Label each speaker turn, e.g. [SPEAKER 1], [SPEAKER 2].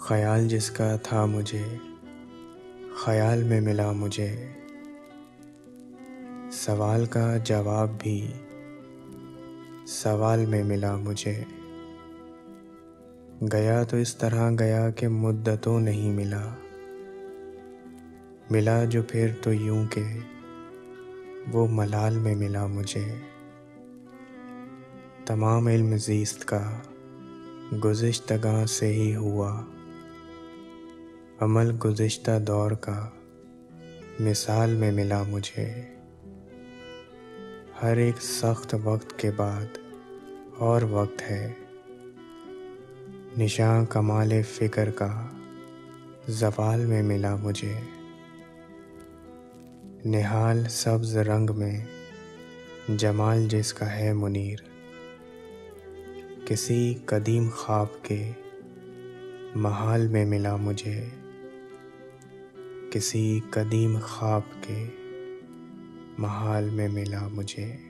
[SPEAKER 1] ख्याल जिसका था मुझे ख्याल में मिला मुझे, सवाल का जवाब भी सवाल में मिला मुझे। गया तो इस तरह गया कि मुद्दतों नहीं मिला, मिला जो फिर तो यूं के वो मलाल में मिला मुझे। तमाम इल्म ज़ीस्त का गुज़िश्तगां से ही हुआ, अमल गुज़िश्ता दौर का मिसाल में मिला मुझे। हर एक सख्त वक्त के बाद और वक्त है, निशान कमाले फ़िक्र का ज़वाल में मिला मुझे। निहाल सब्ज़ रंग में जमाल जिसका है मुनीर, किसी कदीम ख्वाब के महाल में मिला मुझे। किसी कदीम ख्वाब के महाल में मिला मुझे।